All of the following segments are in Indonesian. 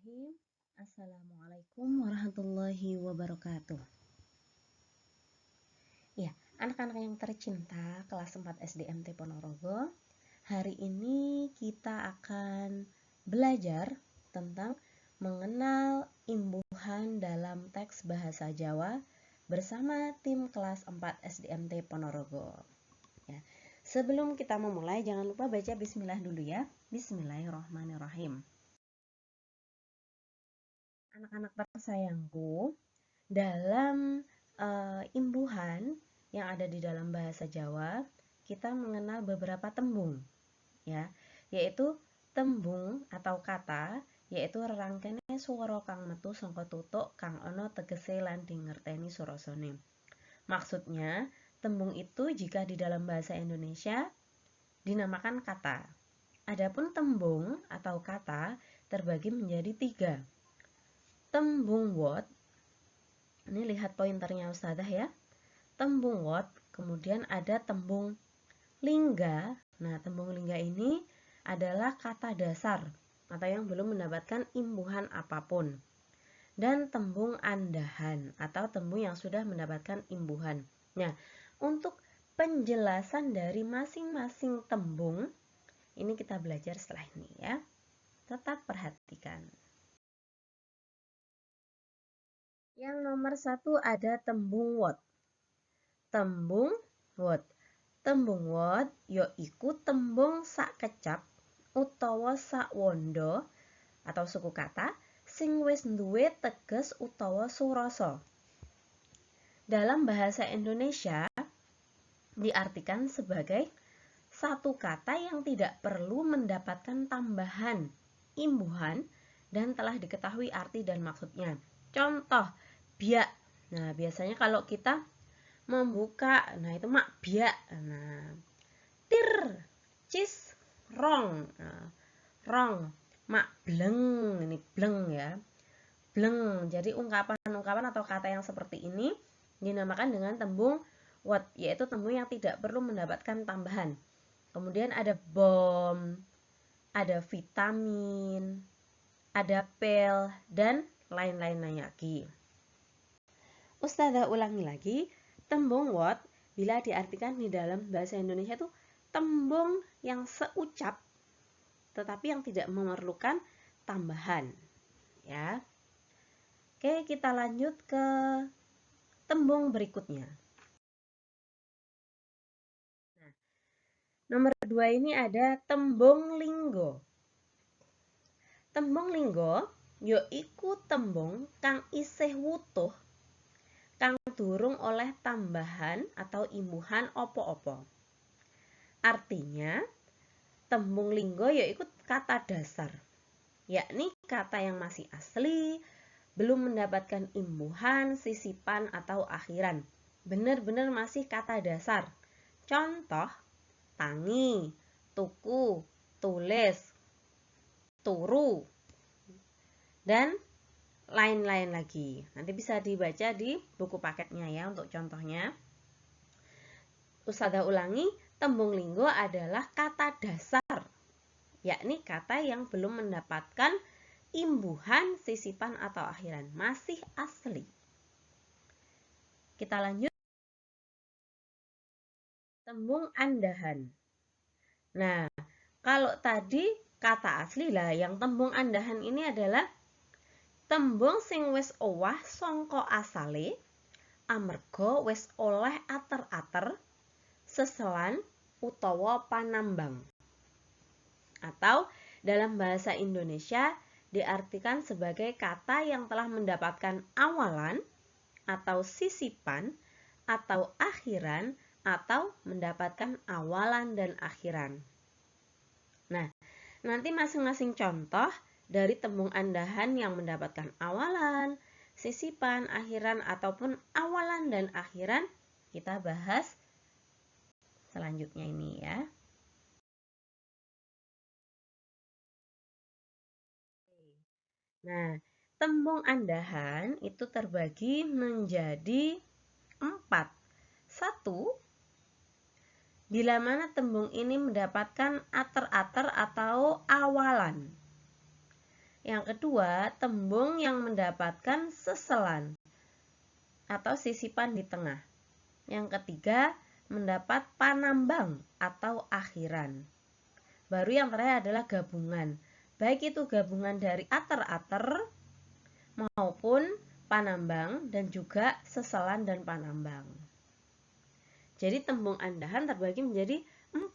Bismillahirrahmanirrahim. Assalamualaikum warahmatullahi wabarakatuh. Ya, anak-anak yang tercinta kelas 4 SDMT Ponorogo, hari ini kita akan belajar tentang mengenal imbuhan dalam teks bahasa Jawa bersama tim kelas 4 SDMT Ponorogo. Ya. Sebelum kita memulai, jangan lupa baca bismillah dulu ya. Bismillahirrahmanirrahim. Anak-anak tersayangku, dalam imbuhan yang ada di dalam bahasa Jawa, kita mengenal beberapa tembung, ya, yaitu tembung atau kata, yaitu rerangkene swara kang metu saka tutuk kang ana tegese lan dingerteni surasane. Maksudnya, tembung itu jika di dalam bahasa Indonesia dinamakan kata. Adapun tembung atau kata terbagi menjadi 3. Tembung wot, ini lihat pointernya Ustazah ya. Tembung wot, kemudian ada tembung lingga. Nah, tembung lingga ini adalah kata dasar atau yang belum mendapatkan imbuhan apapun. Dan tembung andahan atau tembung yang sudah mendapatkan imbuhan. Nah, untuk penjelasan dari masing-masing tembung, ini kita belajar setelah ini ya. Tetap perhatikan. Yang nomor 1 ada tembung wot. Tembung wot. Tembung wot yaiku tembung sakecap utawa sakwanda atau suku kata sing wis duwe teges utawa surasa. Dalam bahasa Indonesia diartikan sebagai satu kata yang tidak perlu mendapatkan tambahan imbuhan dan telah diketahui arti dan maksudnya. Contoh, biak. Nah, biasanya kalau kita membuka, nah itu mak biak. Nah, tir, cis, rong. Nah, rong, mak bleng. Ini bleng ya. Bleng. Jadi ungkapan-ungkapan atau kata yang seperti ini dinamakan dengan tembung what, yaitu tembung yang tidak perlu mendapatkan tambahan. Kemudian ada bom, ada vitamin, ada pel, dan lain-lain lagi. Ustazah ulangi lagi, tembung what bila diartikan di dalam bahasa Indonesia itu tembung yang seucap tetapi yang tidak memerlukan tambahan, ya. Oke, kita lanjut ke tembung berikutnya. Nah, nomor 2 ini ada tembung linggo. Tembung linggo yaiku tembung kang isih wutuh kang durung oleh tambahan atau imbuhan opo-opo. Artinya, tembung linggo yaiku kata dasar, yakni kata yang masih asli, belum mendapatkan imbuhan, sisipan, atau akhiran. Benar-benar masih kata dasar. Contoh, tangi, tuku, tulis, turu, dan lain-lain lagi. Nanti bisa dibaca di buku paketnya ya untuk contohnya. Ustazah ulangi, tembung linggo adalah kata dasar, yakni kata yang belum mendapatkan imbuhan, sisipan, atau akhiran. Masih asli. Kita lanjut. Tembung andahan. Nah, kalau tadi kata asli lah, yang tembung andahan ini adalah tembung sing wis owah sangka asale amarga wis oleh ater-ater, seselan utawa panambang. Atau dalam bahasa Indonesia diartikan sebagai kata yang telah mendapatkan awalan atau sisipan atau akhiran atau mendapatkan awalan dan akhiran. Nah, nanti masing-masing contoh dari tembung andahan yang mendapatkan awalan, sisipan, akhiran, ataupun awalan dan akhiran kita bahas selanjutnya ini ya. Nah, tembung andahan itu terbagi menjadi 4. 1, bila mana tembung ini mendapatkan ater-ater atau awalan. Yang kedua, tembung yang mendapatkan seselan atau sisipan di tengah. Yang ketiga, mendapat panambang atau akhiran. Baru yang terakhir adalah gabungan. Baik itu gabungan dari ater-ater maupun panambang dan juga seselan dan panambang. Jadi tembung andahan terbagi menjadi 4,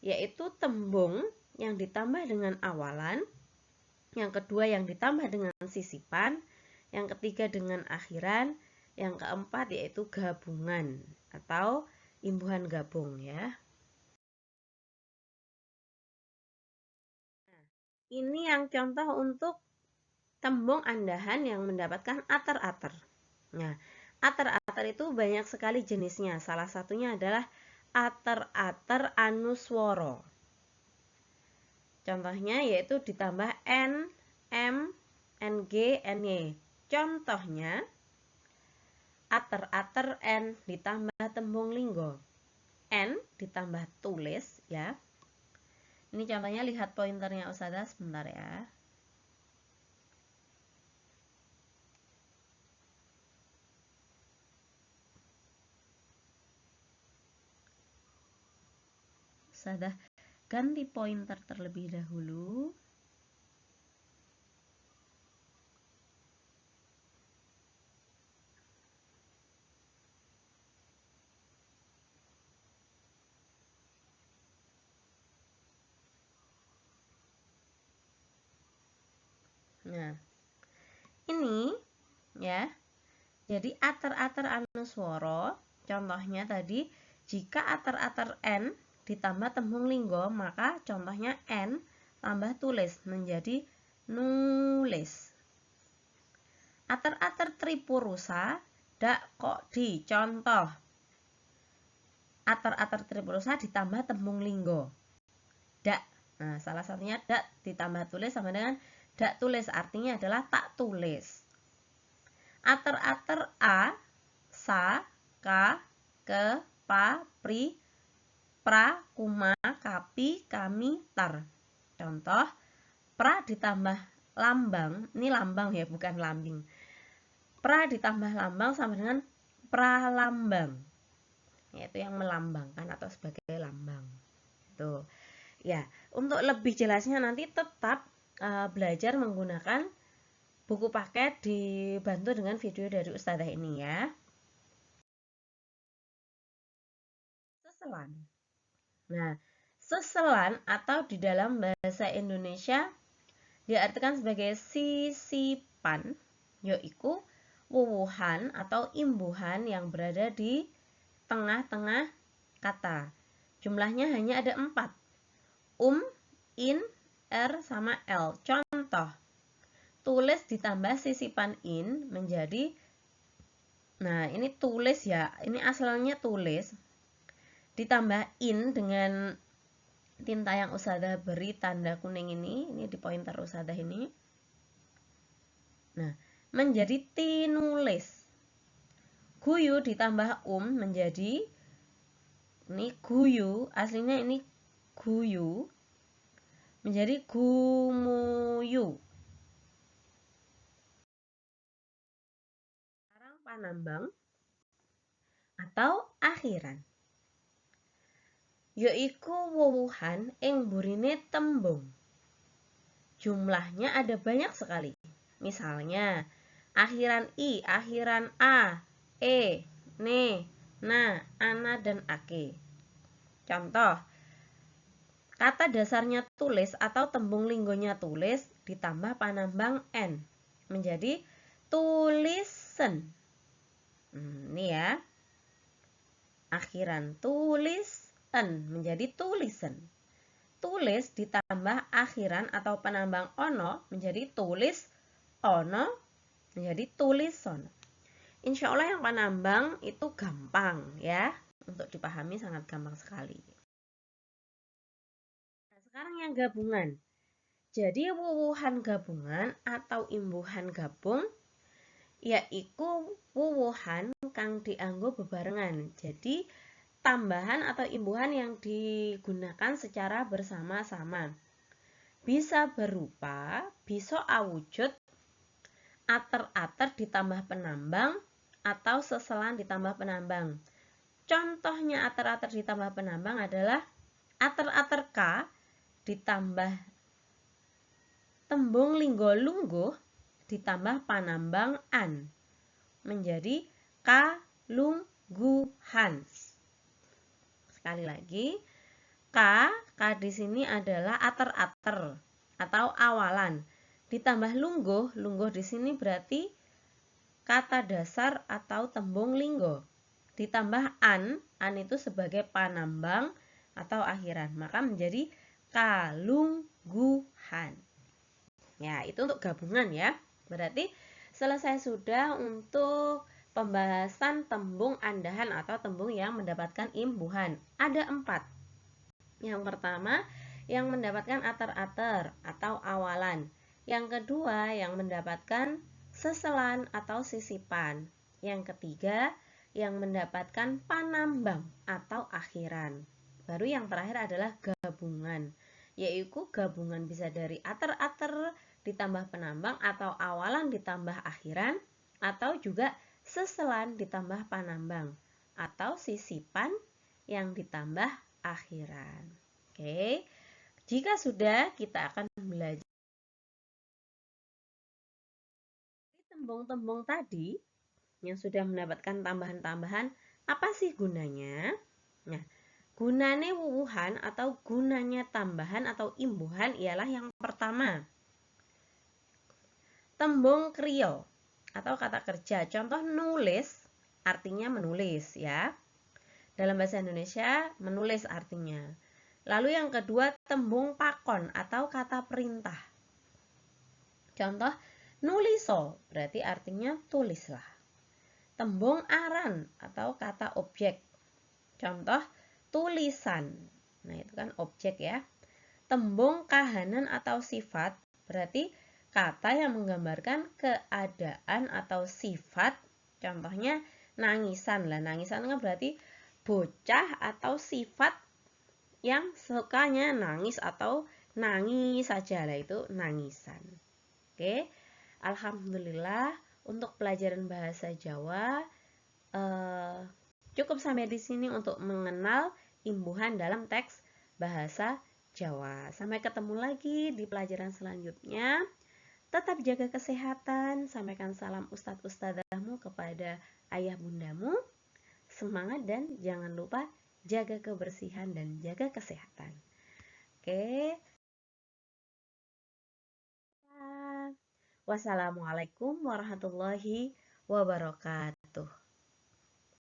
yaitu tembung yang ditambah dengan awalan, yang kedua yang ditambah dengan sisipan, yang ketiga dengan akhiran, yang keempat yaitu gabungan atau imbuhan gabung ya. Ini yang contoh untuk tembung andahan yang mendapatkan ater-ater. Nah, ater-ater itu banyak sekali jenisnya. Salah satunya adalah ater-ater anuswara. Contohnya yaitu ditambah N, M, NG, NY. Contohnya, ater-ater N ditambah tembung linggo. N ditambah tulis ya. Ini contohnya, lihat pointernya Ustazah sebentar ya. Ustazah ganti pointer terlebih dahulu. Nah, ini ya. Jadi ater-ater anuswara, contohnya tadi, jika ater-ater N ditambah tembung linggo, maka contohnya N tambah tulis menjadi nulis. Ater-ater tripurusa, dak kok di contoh. Ater-ater tripurusa ditambah tembung linggo. Dak. Nah, salah satunya dak ditambah tulis sama dengan dak tulis, artinya adalah tak tulis. Ater-ater A, sa, ka, ke, pa, pri, pra, kuma, kapi, kami, tar. Contoh, pra ditambah lambang, ini lambang ya, bukan lambing. Pra ditambah lambang sama dengan pralambang, yaitu yang melambangkan atau sebagai lambang. Tuh. Ya, untuk lebih jelasnya nanti tetap belajar menggunakan buku paket dibantu dengan video dari Ustazah ini ya. Seselan. Nah, seselan atau di dalam bahasa Indonesia diartikan sebagai sisipan, yaitu wuwuhan atau imbuhan yang berada di tengah-tengah kata. Jumlahnya hanya ada 4. In, R, sama L. Contoh, tulis ditambah sisipan in menjadi, nah ini tulis ya, ini asalnya tulis, ditambah in dengan tinta yang Ustazah beri tanda kuning ini di pointer Ustazah ini. Nah, menjadi tinulis. Guyu ditambah menjadi, ini guyu, aslinya ini guyu, menjadi gumuyu. Sekarang panambang atau akhiran, yaiku wuwuhan ing burine tembung. Jumlahnya ada banyak sekali. Misalnya, akhiran i, akhiran a, e, ne, na, ana, dan ake. Contoh, kata dasarnya tulis atau tembung linggonya tulis ditambah panambang n menjadi tulisen. Ini ya. Akhiran tulisen menjadi tulisen. Tulis ditambah akhiran atau penambang ono menjadi tulis ono menjadi tulisono. Insya Allah yang penambang itu gampang ya, untuk dipahami sangat gampang sekali. Nah, sekarang yang gabungan. Jadi wuwuhan gabungan atau imbuhan gabung yaiku wuwuhan kang dianggo bebarengan. Jadi tambahan atau imbuhan yang digunakan secara bersama-sama. bisa berupa bisa awujud ater-ater ditambah penambang atau seselan ditambah penambang. Contohnya ater-ater ditambah penambang adalah ater-ater K ditambah tembung linggo-lungguh ditambah panambang an menjadi kalungguhan. Sekali lagi, K di sini adalah ater-ater atau awalan. Ditambah lungguh, lungguh di sini berarti kata dasar atau tembung linggo. Ditambah an itu sebagai panambang atau akhiran. Maka menjadi kalungguhan. Ya, itu untuk gabungan ya. Berarti selesai sudah untuk pembahasan tembung andahan atau tembung yang mendapatkan imbuhan. Ada 4. Yang pertama, yang mendapatkan ater-ater atau awalan. Yang kedua, yang mendapatkan seselan atau sisipan. Yang ketiga, yang mendapatkan panambang atau akhiran. Baru yang terakhir adalah gabungan, yaitu gabungan bisa dari ater-ater ditambah penambang atau awalan ditambah akhiran, atau juga seselan ditambah panambang atau sisipan yang ditambah akhiran. Oke, jika sudah, kita akan belajar tembung-tembung tadi yang sudah mendapatkan tambahan-tambahan. Apa sih gunanya? Nah, gunanya wuwuhan atau gunanya tambahan atau imbuhan ialah yang pertama, tembung kriya atau kata kerja. Contoh nulis artinya menulis ya. Dalam bahasa Indonesia menulis artinya. Lalu yang kedua, tembung pakon atau kata perintah. Contoh nuliso berarti artinya tulislah. Tembung aran atau kata objek. Contoh tulisan. Nah, itu kan objek ya. Tembung kahanan atau sifat berarti kata yang menggambarkan keadaan atau sifat. Contohnya nangisan. Lah, nangisan kan berarti bocah atau sifat yang sukanya nangis atau nangis saja, lah itu nangisan. Oke, alhamdulillah untuk pelajaran bahasa Jawa cukup sampai di sini untuk mengenal imbuhan dalam teks bahasa Jawa. Sampai ketemu lagi di pelajaran selanjutnya. Tetap jaga kesehatan. Sampaikan salam ustadz-ustadzahmu kepada ayah bundamu. Semangat dan jangan lupa jaga kebersihan dan jaga kesehatan. Oke. Wassalamualaikum warahmatullahi wabarakatuh.